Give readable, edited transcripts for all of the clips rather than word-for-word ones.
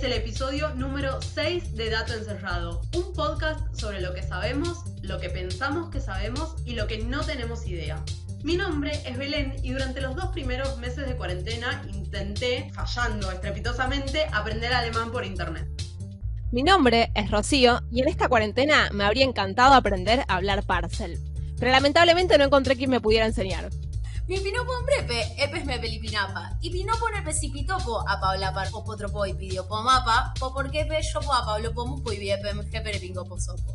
el episodio número 6 de Dato Encerrado, un podcast sobre lo que sabemos, lo que pensamos que sabemos y lo que no tenemos idea. Mi nombre es Belén y durante los 2 primeros meses de cuarentena intenté, fallando estrepitosamente, aprender alemán por internet. Mi nombre es Rocío y en esta cuarentena me habría encantado aprender a hablar parcel, pero lamentablemente no encontré quien me pudiera enseñar. Mi pinopo brepe, epes me pelipinapa. Y pinopo ne pesipitopo a Paula par popotropo y pidió pomapa, po porque pe yo po a Pablo pomupo y viepe jepere pingopo sopo.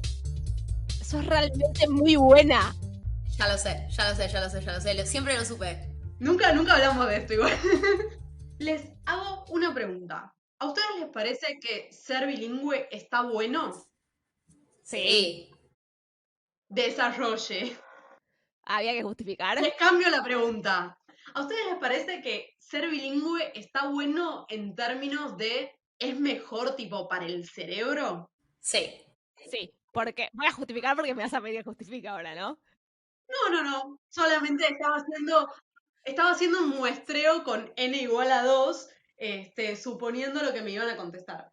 Eso es realmente muy buena. Ya lo sé, siempre lo supe. Nunca hablamos de esto igual. Les hago una pregunta. ¿A ustedes les parece que ser bilingüe está bueno? Sí. Desarrolle. Había que justificar. Les cambio la pregunta. ¿A ustedes les parece que ser bilingüe está bueno en términos de es mejor tipo para el cerebro? Sí. Sí, porque voy a justificar porque me vas a pedir que justifique ahora, ¿no? No. Solamente estaba haciendo un muestreo con n igual a 2, suponiendo lo que me iban a contestar.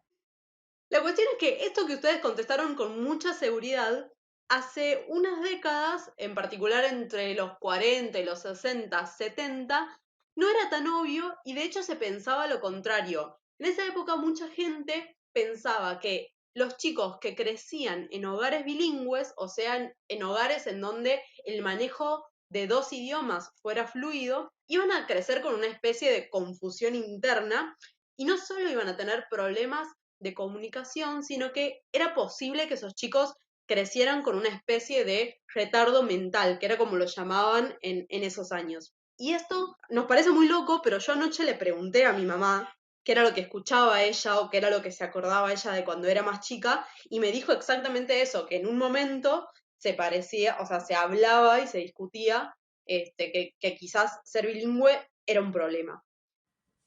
La cuestión es que esto que ustedes contestaron con mucha seguridad, hace unas décadas, en particular entre los 40 y los 60, 70, no era tan obvio y de hecho se pensaba lo contrario. En esa época mucha gente pensaba que los chicos que crecían en hogares bilingües, o sea, en hogares en donde el manejo de 2 idiomas fuera fluido, iban a crecer con una especie de confusión interna y no solo iban a tener problemas de comunicación, sino que era posible que esos chicos crecieran con una especie de retardo mental, que era como lo llamaban en esos años. Y esto nos parece muy loco, pero yo anoche le pregunté a mi mamá qué era lo que escuchaba ella o qué era lo que se acordaba ella de cuando era más chica, y me dijo exactamente eso, que en un momento se parecía, o sea, se hablaba y se discutía que quizás ser bilingüe era un problema.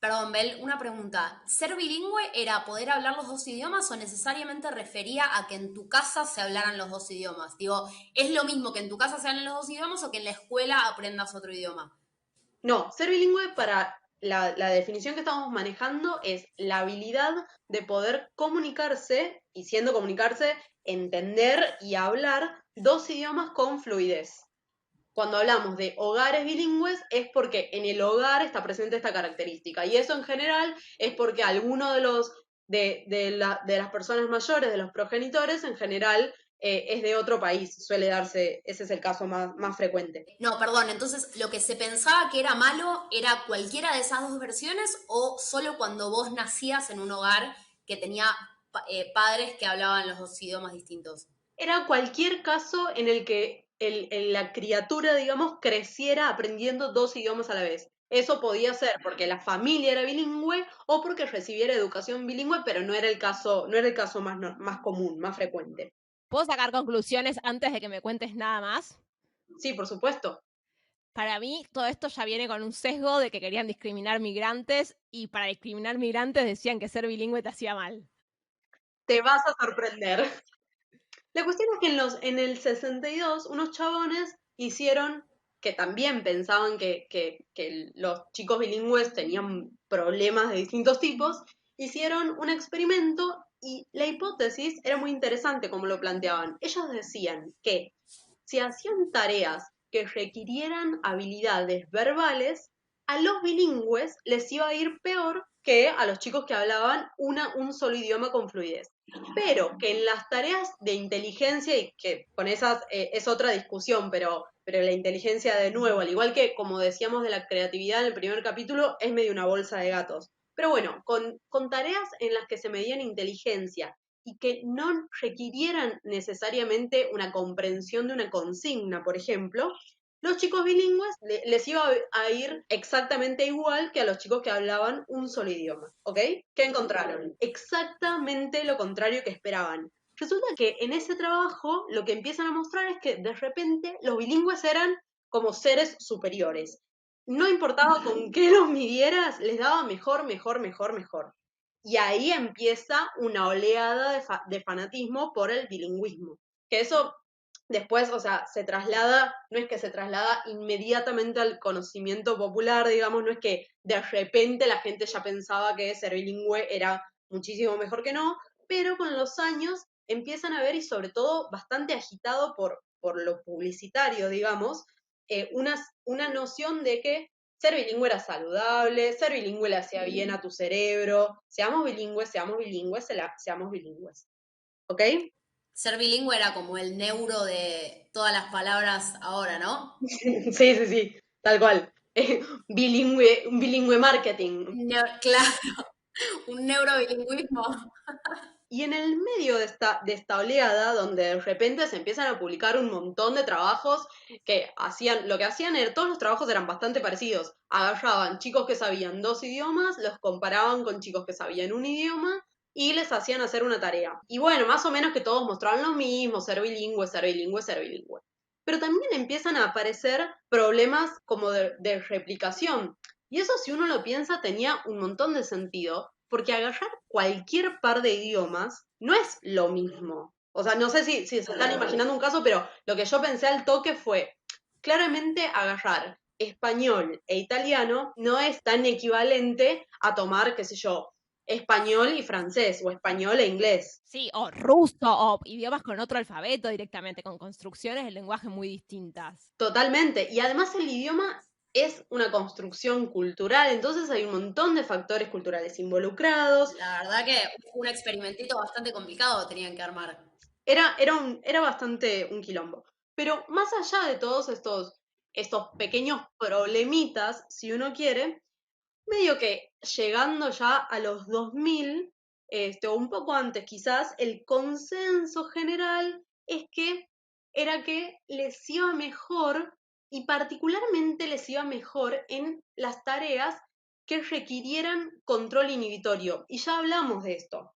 Perdón, Bel, una pregunta. ¿Ser bilingüe era poder hablar los dos idiomas o necesariamente refería a que en tu casa se hablaran los dos idiomas? Digo, ¿es lo mismo que en tu casa se hablen los dos idiomas o que en la escuela aprendas otro idioma? No, ser bilingüe para la definición que estamos manejando es la habilidad de poder comunicarse, y siendo comunicarse, entender y hablar 2 idiomas con fluidez. Cuando hablamos de hogares bilingües es porque en el hogar está presente esta característica. Y eso en general es porque alguno de las personas mayores, de los progenitores, en general es de otro país. Suele darse, ese es el caso más frecuente. No, perdón, entonces lo que se pensaba que era malo era cualquiera de esas dos versiones o solo cuando vos nacías en un hogar que tenía padres que hablaban los dos idiomas distintos. Era cualquier caso en el que la criatura, digamos, creciera aprendiendo 2 idiomas a la vez. Eso podía ser porque la familia era bilingüe o porque recibiera educación bilingüe, pero no era el caso más común, más frecuente. ¿Puedo sacar conclusiones antes de que me cuentes nada más? Sí, por supuesto. Para mí, todo esto ya viene con un sesgo de que querían discriminar migrantes y para discriminar migrantes decían que ser bilingüe te hacía mal. Te vas a sorprender. La cuestión es que en el 62 unos chabones hicieron, que también pensaban que los chicos bilingües tenían problemas de distintos tipos, hicieron un experimento y la hipótesis era muy interesante como lo planteaban. Ellos decían que si hacían tareas que requirieran habilidades verbales, a los bilingües les iba a ir peor que a los chicos que hablaban un solo idioma con fluidez. Pero que en las tareas de inteligencia, y que con esas es otra discusión, pero la inteligencia de nuevo, al igual que como decíamos de la creatividad en el primer capítulo, es medio una bolsa de gatos. Pero bueno, con tareas en las que se medían inteligencia y que no requirieran necesariamente una comprensión de una consigna, por ejemplo, los chicos bilingües les iba a ir exactamente igual que a los chicos que hablaban un solo idioma, ¿ok? ¿Qué encontraron? Exactamente lo contrario que esperaban. Resulta que en ese trabajo lo que empiezan a mostrar es que de repente los bilingües eran como seres superiores. No importaba con qué los midieras, les daba mejor. Y ahí empieza una oleada de fanatismo por el bilingüismo. Que eso después, o sea, se traslada, no es que se traslada inmediatamente al conocimiento popular, digamos, no es que de repente la gente ya pensaba que ser bilingüe era muchísimo mejor que no, pero con los años empiezan a ver, y sobre todo bastante agitado por lo publicitario, digamos, una noción de que ser bilingüe era saludable, ser bilingüe le hacía bien a tu cerebro, seamos bilingües, seamos bilingües. ¿Ok? Ser bilingüe era como el neuro de todas las palabras ahora, ¿no? Sí, tal cual. Un bilingüe marketing. Claro, un neurobilingüismo. Y en el medio de esta oleada, donde de repente se empiezan a publicar un montón de trabajos que hacían, lo que hacían era, todos los trabajos eran bastante parecidos. Agarraban chicos que sabían 2 idiomas, los comparaban con chicos que sabían un idioma y les hacían hacer una tarea. Y bueno, más o menos que todos mostraban lo mismo, ser bilingüe, ser bilingüe, ser bilingüe. Pero también empiezan a aparecer problemas como de replicación. Y eso, si uno lo piensa, tenía un montón de sentido, porque agarrar cualquier par de idiomas no es lo mismo. O sea, no sé si se están imaginando un caso, pero lo que yo pensé al toque fue, claramente agarrar español e italiano no es tan equivalente a tomar, qué sé yo, español y francés, o español e inglés. Sí, o ruso, o idiomas con otro alfabeto directamente, con construcciones de lenguaje muy distintas. Totalmente. Y además el idioma es una construcción cultural, entonces hay un montón de factores culturales involucrados. La verdad que un experimentito bastante complicado tenían que armar. Era bastante un quilombo. Pero más allá de todos estos pequeños problemitas, si uno quiere, medio que llegando ya a los 2000, o un poco antes quizás, el consenso general es que era que les iba mejor, y particularmente les iba mejor en las tareas que requirieran control inhibitorio. Y ya hablamos de esto.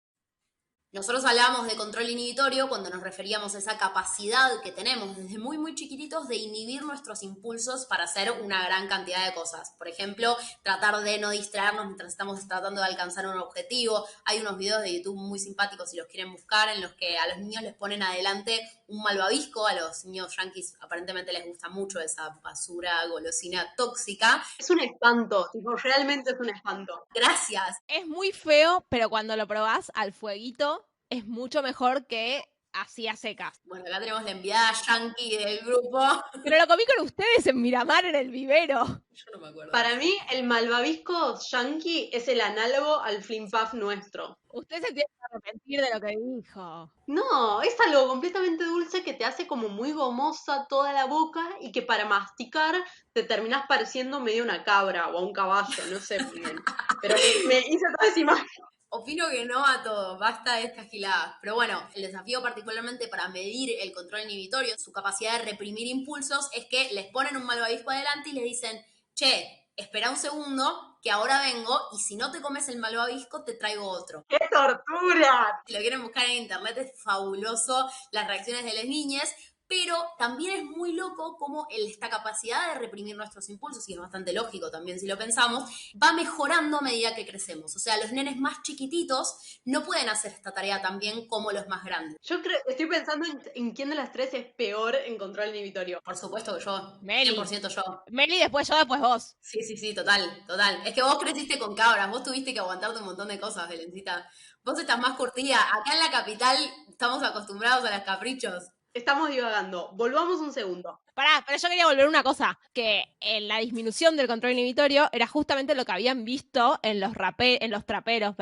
Nosotros hablábamos de control inhibitorio cuando nos referíamos a esa capacidad que tenemos desde muy, muy chiquititos de inhibir nuestros impulsos para hacer una gran cantidad de cosas. Por ejemplo, tratar de no distraernos mientras estamos tratando de alcanzar un objetivo. Hay unos videos de YouTube muy simpáticos, si los quieren buscar, en los que a los niños les ponen adelante un malvavisco. A los niños yanquis aparentemente les gusta mucho esa basura golosina tóxica. Es un espanto, tipo, realmente es un espanto. Gracias. Es muy feo, pero cuando lo probás al fueguito, es mucho mejor que así a secas. Bueno, acá tenemos la enviada yankee del grupo. Pero lo comí con ustedes en Miramar, en el vivero. Yo no me acuerdo. Para mí, el malvavisco yankee es el análogo al flimpuff nuestro. Usted se tiene que arrepentir de lo que dijo. No, es algo completamente dulce que te hace como muy gomosa toda la boca y que para masticar te terminás pareciendo medio una cabra o a un caballo, no sé muy bien. Pero me hice toda esa imagen. Opino que no a todo, basta de estas giladas. Pero bueno, el desafío particularmente para medir el control inhibitorio, su capacidad de reprimir impulsos, es que les ponen un malvavisco adelante y les dicen, che, espera un segundo, que ahora vengo, y si no te comes el malvavisco, te traigo otro. ¡Qué tortura! Si lo quieren buscar en internet, es fabuloso las reacciones de las niñas, pero también es muy loco cómo esta capacidad de reprimir nuestros impulsos, y es bastante lógico también si lo pensamos, va mejorando a medida que crecemos. O sea, los nenes más chiquititos no pueden hacer esta tarea tan bien como los más grandes. Yo estoy pensando en quién de las tres es peor en control inhibitorio. Por supuesto que yo, Meli. 100% yo. Meli, después yo, después vos. Sí, total. Es que vos creciste con cabras, vos tuviste que aguantarte un montón de cosas, Belencita. Vos estás más curtida. Acá en la capital estamos acostumbrados a los caprichos. Estamos divagando. Volvamos un segundo. Pará, pero yo quería volver a una cosa, que en la disminución del control inhibitorio era justamente lo que habían visto en los traperos,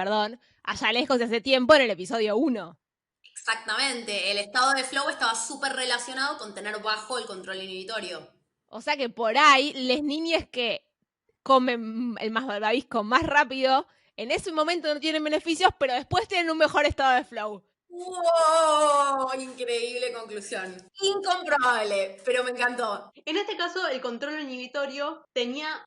allá lejos de hace tiempo en el episodio 1. Exactamente, el estado de flow estaba súper relacionado con tener bajo el control inhibitorio. O sea que por ahí, les niñas que comen el malvavisco más rápido, en ese momento no tienen beneficios, pero después tienen un mejor estado de flow. ¡Wow! Increíble conclusión. Incomprobable, pero me encantó. En este caso, el control inhibitorio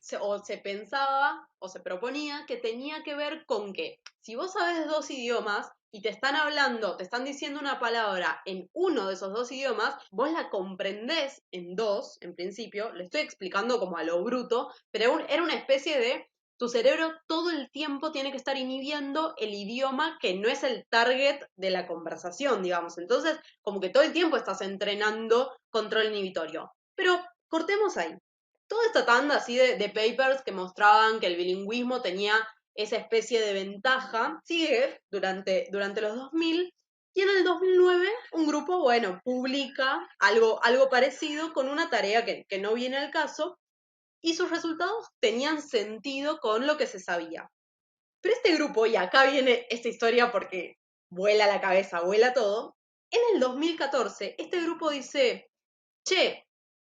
se pensaba o se proponía que tenía que ver con que si vos sabes 2 idiomas y te están hablando, te están diciendo una palabra en uno de esos 2 idiomas, vos la comprendés en 2, en principio, le estoy explicando como a lo bruto, pero era una especie de tu cerebro todo el tiempo tiene que estar inhibiendo el idioma que no es el target de la conversación, digamos. Entonces, como que todo el tiempo estás entrenando control inhibitorio. Pero cortemos ahí. Toda esta tanda así de papers que mostraban que el bilingüismo tenía esa especie de ventaja sigue durante los 2000, y en el 2009 un grupo, bueno, publica algo parecido con una tarea que no viene al caso, y sus resultados tenían sentido con lo que se sabía. Pero este grupo, y acá viene esta historia porque vuela la cabeza, vuela todo, en el 2014 este grupo dice, che,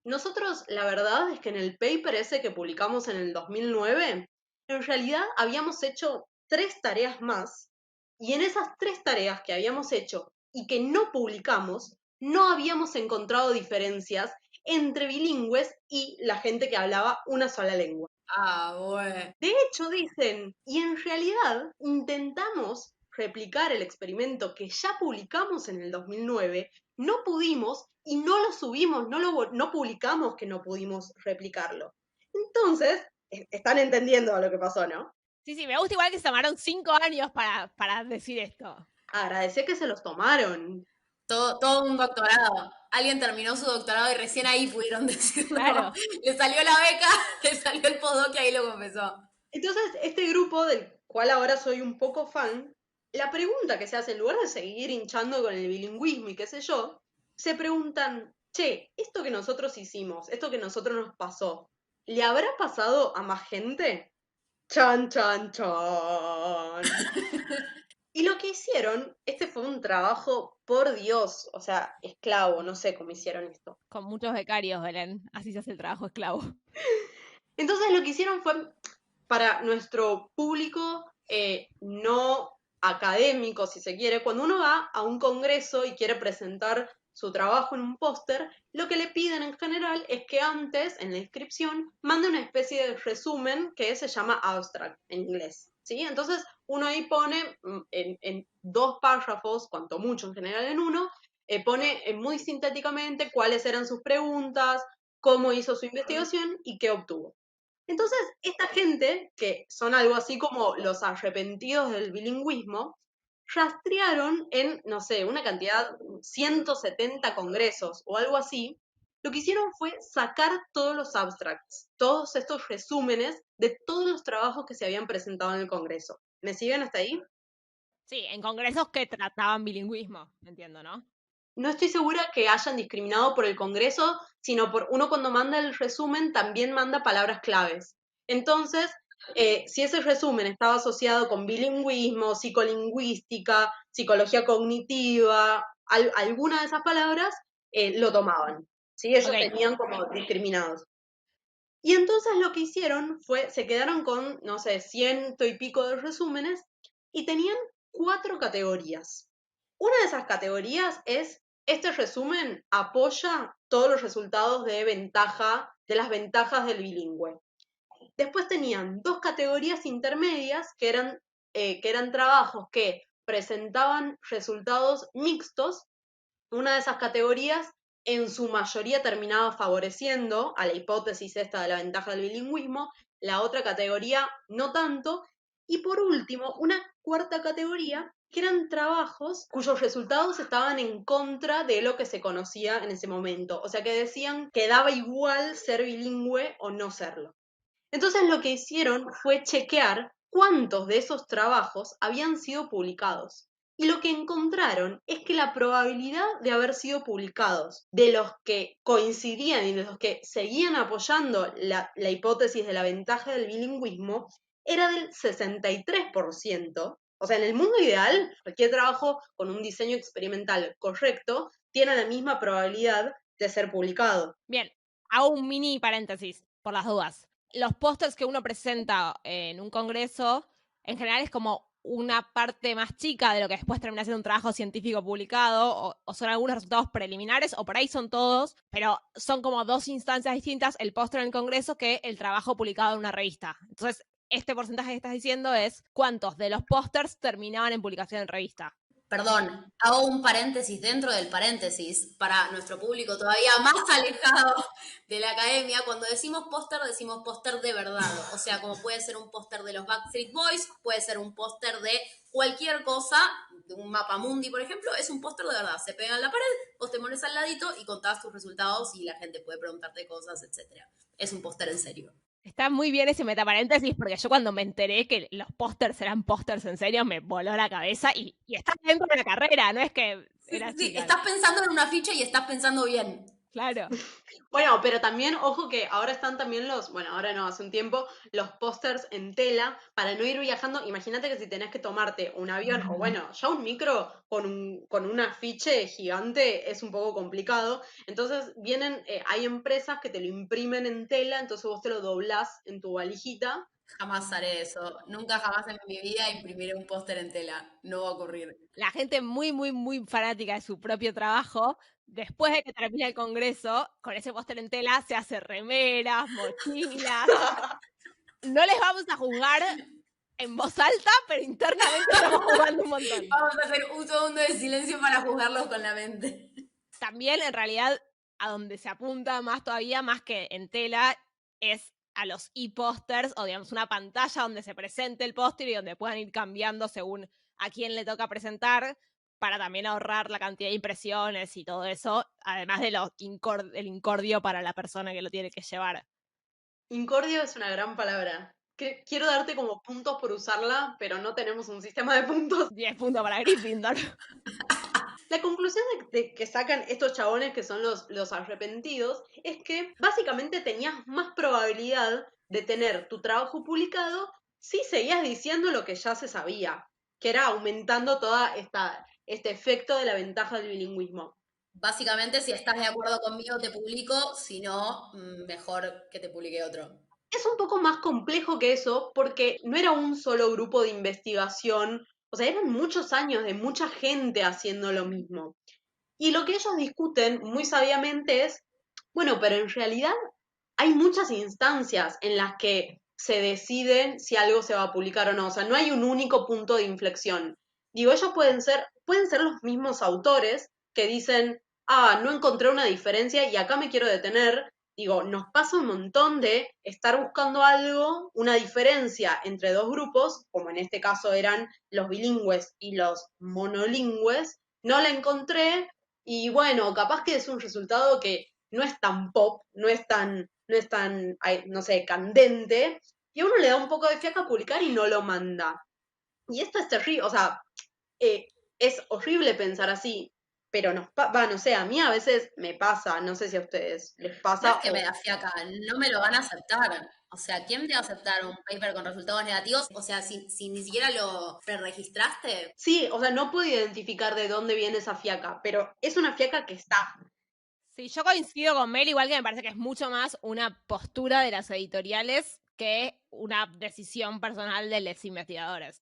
nosotros la verdad es que en el paper ese que publicamos en el 2009, en realidad habíamos hecho 3 tareas más, y en esas 3 tareas que habíamos hecho y que no publicamos, no habíamos encontrado diferencias entre bilingües y la gente que hablaba una sola lengua. Ah, bueno. De hecho, dicen, y en realidad intentamos replicar el experimento que ya publicamos en el 2009, no pudimos y no lo subimos, no publicamos que no pudimos replicarlo. Entonces, están entendiendo lo que pasó, ¿no? Sí, me gusta igual que se tomaron 5 años para decir esto. Agradecer que se los tomaron. Todo un doctorado. Alguien terminó su doctorado y recién ahí pudieron decirlo. Claro. Le salió la beca, le salió el postdoc y ahí lo confesó. Entonces, este grupo, del cual ahora soy un poco fan, la pregunta que se hace, en lugar de seguir hinchando con el bilingüismo y qué sé yo, se preguntan, che, esto que nosotros hicimos, esto que nosotros nos pasó, ¿le habrá pasado a más gente? Chan, chan, chan. Y lo que hicieron, este fue un trabajo, por Dios, o sea, esclavo, no sé cómo hicieron esto. Con muchos becarios, Belén. Así se hace el trabajo esclavo. Entonces lo que hicieron fue, para nuestro público no académico, si se quiere, cuando uno va a un congreso y quiere presentar su trabajo en un póster, lo que le piden en general es que antes, en la inscripción, mande una especie de resumen que se llama abstract en inglés. ¿Sí? Entonces uno ahí pone en 2 párrafos, cuanto mucho en general en uno, pone muy sintéticamente cuáles eran sus preguntas, cómo hizo su investigación y qué obtuvo. Entonces, esta gente, que son algo así como los arrepentidos del bilingüismo, rastrearon en, no sé, una cantidad, 170 congresos o algo así, lo que hicieron fue sacar todos los abstracts, todos estos resúmenes de todos los trabajos que se habían presentado en el Congreso. ¿Me siguen hasta ahí? Sí, en congresos que trataban bilingüismo, entiendo, ¿no? No estoy segura que hayan discriminado por el Congreso, sino por uno cuando manda el resumen también manda palabras claves. Entonces, si ese resumen estaba asociado con bilingüismo, psicolingüística, psicología cognitiva, alguna de esas palabras, lo tomaban. ¿Sí? Ellos Ok. tenían como discriminados. Y entonces lo que hicieron fue, se quedaron con, no sé, 100 y pico de resúmenes y tenían 4 categorías. Una de esas categorías es, este resumen apoya todos los resultados de las ventajas del bilingüe. Después tenían 2 categorías intermedias que eran trabajos que presentaban resultados mixtos. Una de esas categorías en su mayoría terminaba favoreciendo a la hipótesis esta de la ventaja del bilingüismo, la otra categoría no tanto, y por último, una 4ª categoría que eran trabajos cuyos resultados estaban en contra de lo que se conocía en ese momento, o sea que decían que daba igual ser bilingüe o no serlo. Entonces lo que hicieron fue chequear cuántos de esos trabajos habían sido publicados. Y lo que encontraron es que la probabilidad de haber sido publicados, de los que coincidían y de los que seguían apoyando la hipótesis de la ventaja del bilingüismo, era del 63%. O sea, en el mundo ideal, cualquier trabajo con un diseño experimental correcto tiene la misma probabilidad de ser publicado. Bien, hago un mini paréntesis, por las dudas. Los pósters que uno presenta en un congreso, en general es como una parte más chica de lo que después termina siendo un trabajo científico publicado, o son algunos resultados preliminares, o por ahí son todos, pero son como 2 instancias distintas, el póster en el congreso que el trabajo publicado en una revista. Entonces, este porcentaje que estás diciendo es cuántos de los pósters terminaban en publicación en revista. Perdón, hago un paréntesis dentro del paréntesis para nuestro público todavía más alejado de la academia. Cuando decimos póster de verdad. O sea, como puede ser un póster de los Backstreet Boys, puede ser un póster de cualquier cosa, de un mapa mundi, por ejemplo, es un póster de verdad. Se pega en la pared, vos te pones al ladito y contás tus resultados y la gente puede preguntarte cosas, etc. Es un póster en serio. Está muy bien ese metaparéntesis porque yo cuando me enteré que los pósters eran pósters en serio me voló la cabeza y estás dentro de la carrera, no es que era Sí, chica. estás pensando en un afiche y estás pensando bien. Claro. Bueno, pero también, ojo que ahora están también ahora no, hace un tiempo, los pósters en tela para no ir viajando. Imagínate que si tenés que tomarte un avión o bueno, ya un micro con un afiche gigante es un poco complicado. Entonces hay empresas que te lo imprimen en tela, entonces vos te lo doblás en tu valijita. Jamás haré eso. Nunca jamás en mi vida imprimiré un póster en tela. No va a ocurrir. La gente muy, muy, muy fanática de su propio trabajo, después de que termina el congreso, con ese póster en tela se hace remeras, mochilas. No les vamos a juzgar en voz alta, pero internamente estamos jugando un montón. Vamos a hacer un segundo de silencio para juzgarlos con la mente. También, en realidad, a donde se apunta más todavía, más que en tela, es a los e-posters, o digamos una pantalla donde se presente el póster y donde puedan ir cambiando según a quién le toca presentar, para también ahorrar la cantidad de impresiones y todo eso, además de el incordio para la persona que lo tiene que llevar. Incordio es una gran palabra. Quiero darte como puntos por usarla, pero no tenemos un sistema de puntos. 10 puntos para Gryffindor. La conclusión que sacan estos chabones que son los arrepentidos es que básicamente tenías más probabilidad de tener tu trabajo publicado si seguías diciendo lo que ya se sabía, que era aumentando este efecto de la ventaja del bilingüismo. Básicamente, si estás de acuerdo conmigo, te publico. Si no, mejor que te publique otro. Es un poco más complejo que eso porque no era un solo grupo de investigación, o sea, eran muchos años de mucha gente haciendo lo mismo. Y lo que ellos discuten muy sabiamente es, bueno, pero en realidad hay muchas instancias en las que se deciden si algo se va a publicar o no. O sea, no hay un único punto de inflexión. Digo, ellos pueden ser los mismos autores que dicen, no encontré una diferencia y acá me quiero detener. Digo, nos pasa un montón de estar buscando algo, una diferencia entre dos grupos, como en este caso eran los bilingües y los monolingües, no la encontré y bueno, capaz que es un resultado que no es tan pop, no sé, candente, y a uno le da un poco de fiaca publicar y no lo manda. Y esto es terrible, o sea, es horrible pensar así, pero no sé, a mí a veces me pasa, no sé si a ustedes les No es pasa que me da fiaca, no me lo van a aceptar. O sea, ¿quién te va a aceptar un paper con resultados negativos? O sea, si ni siquiera lo preregistraste. Sí, o sea, no puedo identificar de dónde viene esa fiaca, pero es una fiaca que está. Sí, yo coincido con Mel, igual que me parece que es mucho más una postura de las editoriales que una decisión personal de los investigadores.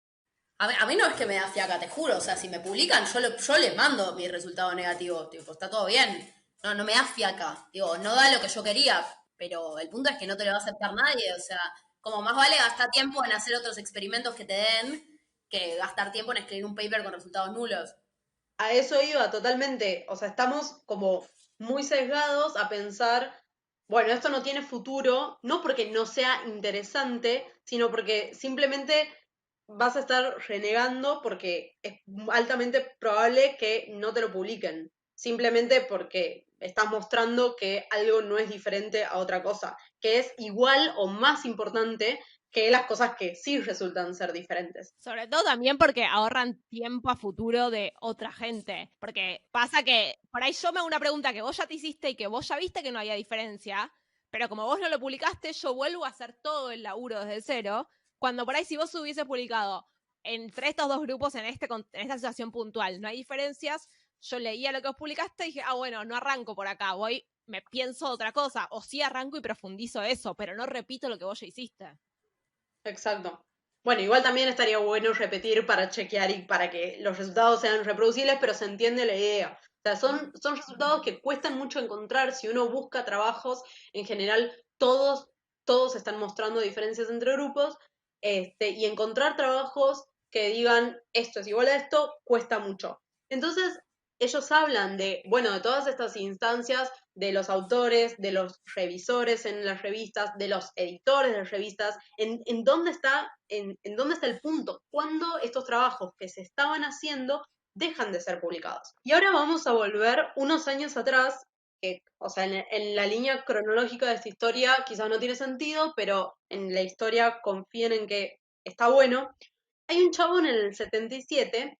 A mí no es que me da fiaca, te juro. O sea, si me publican, yo les mando mi resultado negativo. Tipo, está todo bien. No me da fiaca. Digo, no da lo que yo quería. Pero el punto es que no te lo va a aceptar nadie. O sea, como más vale gastar tiempo en hacer otros experimentos que te den que gastar tiempo en escribir un paper con resultados nulos. A eso iba totalmente, o sea, estamos como muy sesgados a pensar, bueno, esto no tiene futuro, no porque no sea interesante, sino porque simplemente vas a estar renegando porque es altamente probable que no te lo publiquen, simplemente porque estás mostrando que algo no es diferente a otra cosa, que es igual o más importante que las cosas que sí resultan ser diferentes. Sobre todo también porque ahorran tiempo a futuro de otra gente. Porque pasa que por ahí yo me hago una pregunta que vos ya te hiciste y que vos ya viste que no había diferencia, pero como vos no lo publicaste, yo vuelvo a hacer todo el laburo desde cero. Cuando por ahí si vos hubieses publicado entre estos dos grupos en esta situación puntual no hay diferencias, yo leía lo que vos publicaste y dije, bueno, no arranco por acá, me pienso otra cosa. O sí arranco y profundizo eso, pero no repito lo que vos ya hiciste. Exacto. Bueno, igual también estaría bueno repetir para chequear y para que los resultados sean reproducibles, pero se entiende la idea. O sea, son resultados que cuestan mucho encontrar. Si uno busca trabajos, en general todos están mostrando diferencias entre grupos, y encontrar trabajos que digan esto es igual a esto, cuesta mucho. Entonces, ellos hablan de todas estas instancias, de los autores, de los revisores en las revistas, de los editores de las revistas, en dónde está el punto, cuándo estos trabajos que se estaban haciendo dejan de ser publicados. Y ahora vamos a volver unos años atrás, que, o sea, en la línea cronológica de esta historia quizás no tiene sentido, pero en la historia confíen en que está bueno. Hay un chabón en el 77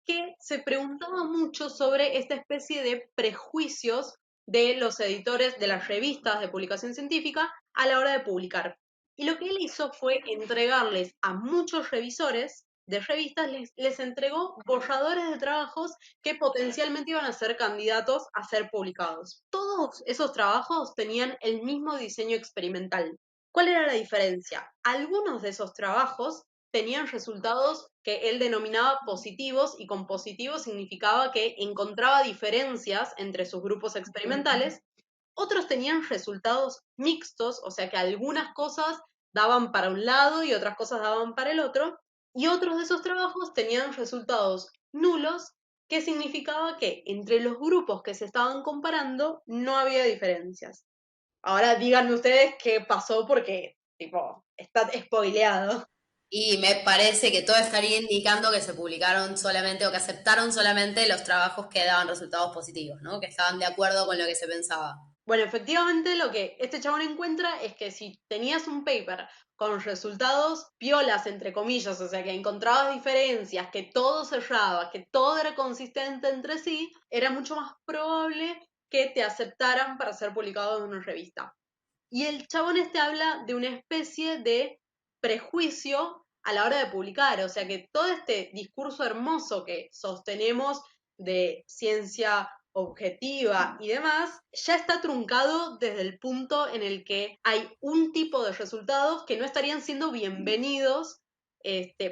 que se preguntaba mucho sobre esta especie de prejuicios de los editores de las revistas de publicación científica a la hora de publicar. Y lo que él hizo fue entregarles a muchos revisores de revistas, les entregó borradores de trabajos que potencialmente iban a ser candidatos a ser publicados. Todos esos trabajos tenían el mismo diseño experimental. ¿Cuál era la diferencia? Algunos de esos trabajos tenían resultados que él denominaba positivos, y con positivos significaba que encontraba diferencias entre sus grupos experimentales. Otros tenían resultados mixtos, o sea que algunas cosas daban para un lado y otras cosas daban para el otro, y otros de esos trabajos tenían resultados nulos, que significaba que entre los grupos que se estaban comparando no había diferencias. Ahora díganme ustedes qué pasó porque, tipo, está spoileado. Y me parece que todo estaría indicando que se publicaron solamente o que aceptaron solamente los trabajos que daban resultados positivos, ¿no? Que estaban de acuerdo con lo que se pensaba. Bueno, efectivamente lo que este chabón encuentra es que si tenías un paper con resultados piolas, entre comillas, o sea, que encontrabas diferencias, que todo cerraba, que todo era consistente entre sí, era mucho más probable que te aceptaran para ser publicado en una revista. Y el chabón este habla de una especie de prejuicio a la hora de publicar, o sea que todo este discurso hermoso que sostenemos de ciencia objetiva y demás, ya está truncado desde el punto en el que hay un tipo de resultados que no estarían siendo bienvenidos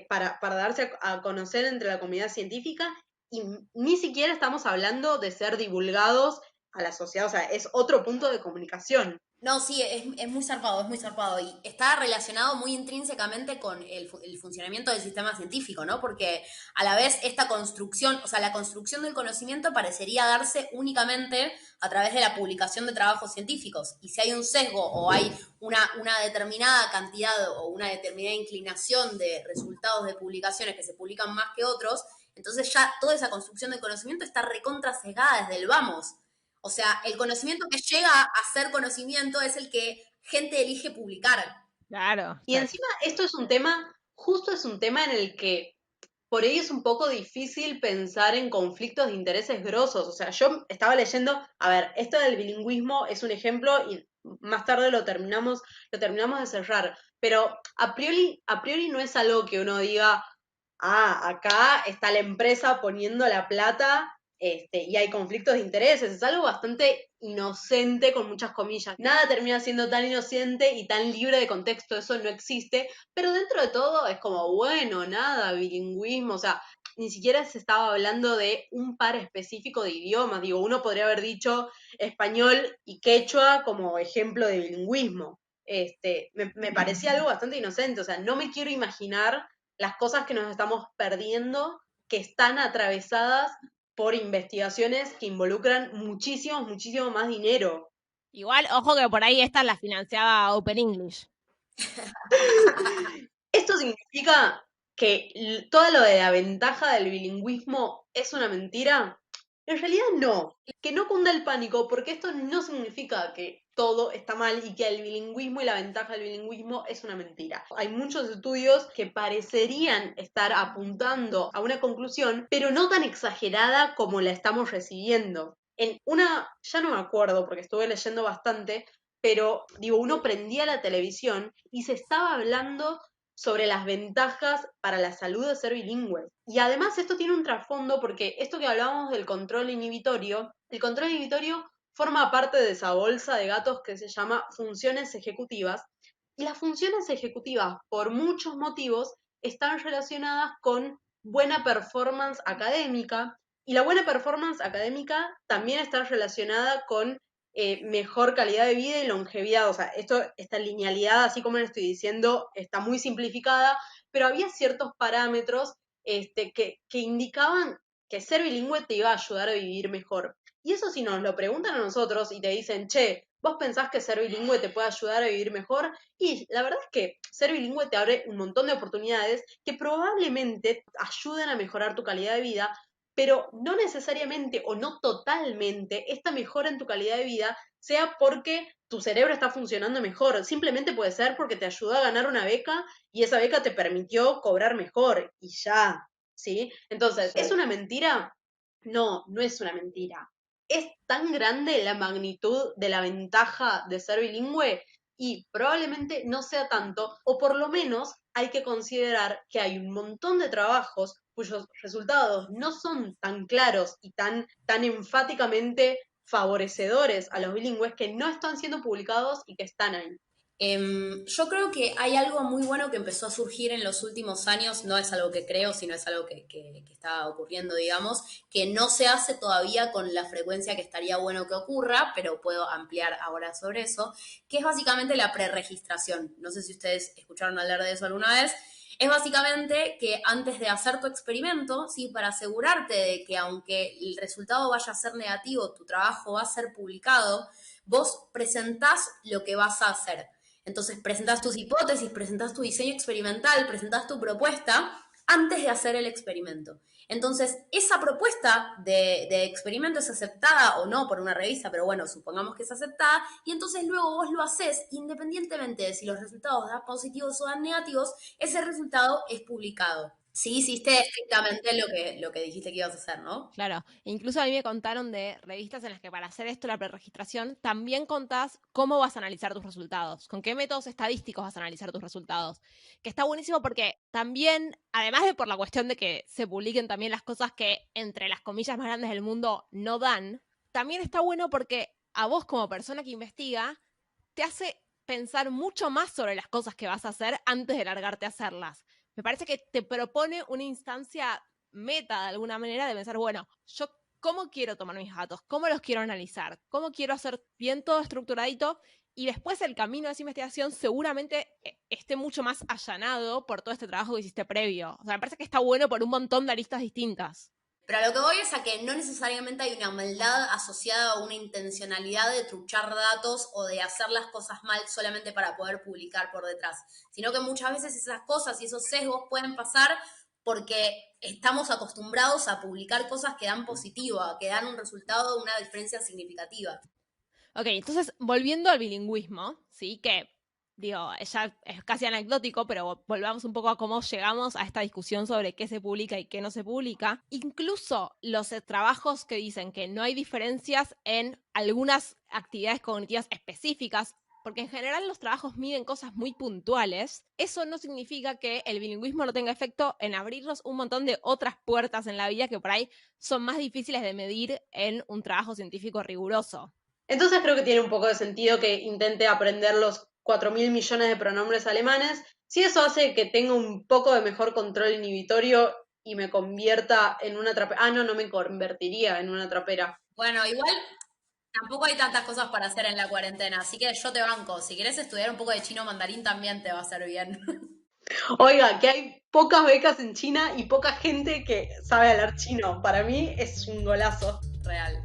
para darse a conocer entre la comunidad científica, y ni siquiera estamos hablando de ser divulgados a la sociedad, o sea, es otro punto de comunicación. No, sí, es muy zarpado, es muy zarpado. Y está relacionado muy intrínsecamente con el funcionamiento del sistema científico, ¿no? Porque a la vez esta construcción, o sea, la construcción del conocimiento parecería darse únicamente a través de la publicación de trabajos científicos. Y si hay un sesgo o hay una determinada cantidad o una determinada inclinación de resultados de publicaciones que se publican más que otros, entonces ya toda esa construcción del conocimiento está recontra cegada desde el vamos. O sea, el conocimiento que llega a ser conocimiento es el que gente elige publicar. Claro. Y encima esto es un tema, justo es un tema en el que por ahí es un poco difícil pensar en conflictos de intereses grosos. O sea, yo estaba leyendo, a ver, esto del bilingüismo es un ejemplo y más tarde lo terminamos de cerrar, pero a priori no es algo que uno diga, acá está la empresa poniendo la plata, y hay conflictos de intereses. Es algo bastante inocente, con muchas comillas. Nada termina siendo tan inocente y tan libre de contexto, eso no existe, pero dentro de todo es como, bueno, nada, bilingüismo, o sea, ni siquiera se estaba hablando de un par específico de idiomas. Digo, uno podría haber dicho español y quechua como ejemplo de bilingüismo. Me parecía algo bastante inocente, o sea, no me quiero imaginar las cosas que nos estamos perdiendo, que están atravesadas por investigaciones que involucran muchísimo, muchísimo más dinero. Igual, ojo que por ahí esta la financiaba Open English. Esto significa que todo lo de la ventaja del bilingüismo es una mentira. En realidad no, que no cunda el pánico, porque esto no significa que todo está mal y que el bilingüismo y la ventaja del bilingüismo es una mentira. Hay muchos estudios que parecerían estar apuntando a una conclusión, pero no tan exagerada como la estamos recibiendo. En una, ya no me acuerdo porque estuve leyendo bastante, pero digo, uno prendía la televisión y se estaba hablando sobre las ventajas para la salud de ser bilingües. Y además esto tiene un trasfondo porque esto que hablábamos del control inhibitorio, el control inhibitorio forma parte de esa bolsa de gatos que se llama funciones ejecutivas, y las funciones ejecutivas, por muchos motivos, están relacionadas con buena performance académica, y la buena performance académica también está relacionada con mejor calidad de vida y longevidad. O sea, esta linealidad, así como lo estoy diciendo, está muy simplificada, pero había ciertos parámetros que indicaban que ser bilingüe te iba a ayudar a vivir mejor. Y eso, si nos lo preguntan a nosotros y te dicen, che, ¿vos pensás que ser bilingüe te puede ayudar a vivir mejor? Y la verdad es que ser bilingüe te abre un montón de oportunidades que probablemente ayuden a mejorar tu calidad de vida, pero no necesariamente o no totalmente esta mejora en tu calidad de vida sea porque tu cerebro está funcionando mejor, simplemente puede ser porque te ayudó a ganar una beca y esa beca te permitió cobrar mejor y ya, ¿sí? Entonces, ¿es una mentira? No, no es una mentira. Es tan grande la magnitud de la ventaja de ser bilingüe y probablemente no sea tanto, o por lo menos hay que considerar que hay un montón de trabajos cuyos resultados no son tan claros y tan enfáticamente favorecedores a los bilingües que no están siendo publicados y que están ahí. Yo creo que hay algo muy bueno que empezó a surgir en los últimos años, no es algo que creo, sino es algo que está ocurriendo, digamos, que no se hace todavía con la frecuencia que estaría bueno que ocurra, pero puedo ampliar ahora sobre eso, que es básicamente la preregistración. No sé si ustedes escucharon hablar de eso alguna vez. Es básicamente que antes de hacer tu experimento, ¿sí? Para asegurarte de que aunque el resultado vaya a ser negativo, tu trabajo va a ser publicado, vos presentás lo que vas a hacer. Entonces presentás tus hipótesis, presentás tu diseño experimental, presentás tu propuesta antes de hacer el experimento. Entonces, esa propuesta de experimento es aceptada o no por una revista, pero bueno, supongamos que es aceptada, y entonces luego vos lo haces, independientemente de si los resultados dan positivos o dan negativos, ese resultado es publicado. Sí, hiciste estrictamente lo que dijiste que ibas a hacer, ¿no? Claro, e incluso a mí me contaron de revistas en las que para hacer esto, la preregistración, también contás cómo vas a analizar tus resultados, con qué métodos estadísticos vas a analizar tus resultados, que está buenísimo porque también, además de por la cuestión de que se publiquen también las cosas que entre las comillas más grandes del mundo no dan, también está bueno porque a vos como persona que investiga, te hace pensar mucho más sobre las cosas que vas a hacer antes de largarte a hacerlas. Me parece que te propone una instancia meta de alguna manera de pensar, bueno, yo cómo quiero tomar mis datos, cómo los quiero analizar, cómo quiero hacer bien todo estructuradito y después el camino de esa investigación seguramente esté mucho más allanado por todo este trabajo que hiciste previo. O sea, me parece que está bueno por un montón de aristas distintas. Pero a lo que voy es a que no necesariamente hay una maldad asociada a una intencionalidad de truchar datos o de hacer las cosas mal solamente para poder publicar por detrás, sino que muchas veces esas cosas y esos sesgos pueden pasar porque estamos acostumbrados a publicar cosas que dan positivo, que dan un resultado, una diferencia significativa. Ok, entonces volviendo al bilingüismo, ¿sí? Que digo, ya es casi anecdótico, pero volvamos un poco a cómo llegamos a esta discusión sobre qué se publica y qué no se publica. Incluso los trabajos que dicen que no hay diferencias en algunas actividades cognitivas específicas, porque en general los trabajos miden cosas muy puntuales, eso no significa que el bilingüismo no tenga efecto en abrirnos un montón de otras puertas en la vida que por ahí son más difíciles de medir en un trabajo científico riguroso. Entonces creo que tiene un poco de sentido que intente aprender los 4.000 millones de pronombres alemanes. Si eso hace que tenga un poco de mejor control inhibitorio y me convierta en una trapera. Ah, no, no me convertiría en una trapera. Bueno, igual tampoco hay tantas cosas para hacer en la cuarentena, así que yo te banco. Si querés estudiar un poco de chino mandarín también te va a hacer bien. Oiga, que hay pocas becas en China y poca gente que sabe hablar chino. Para mí es un golazo. Real.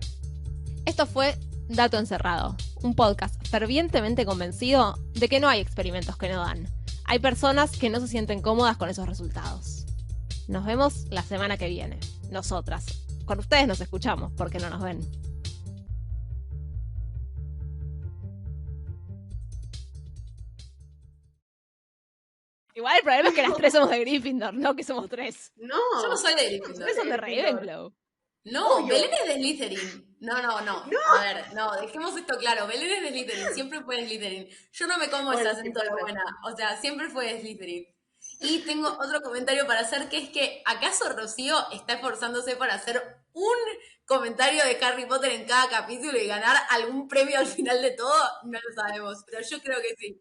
Esto fue Dato Encerrado, un podcast fervientemente convencido de que no hay experimentos que no dan. Hay personas que no se sienten cómodas con esos resultados. Nos vemos la semana que viene. Nosotras. Con ustedes nos escuchamos porque no nos ven. Igual el problema es que las tres somos de Gryffindor, no que somos tres. No. Yo no soy de Los Gryffindor. tres son de Ravenclaw. No, Obvio. Belén es de Slytherin. No. A ver, no, dejemos esto claro. Belén es de Slytherin, siempre fue de Slytherin. Yo no me como ese Bueno, acento de sí, buena. O sea, siempre fue de Slytherin. Y tengo otro comentario para hacer, que es que ¿acaso Rocío está esforzándose para hacer un comentario de Harry Potter en cada capítulo y ganar algún premio al final de todo? No lo sabemos, pero yo creo que sí.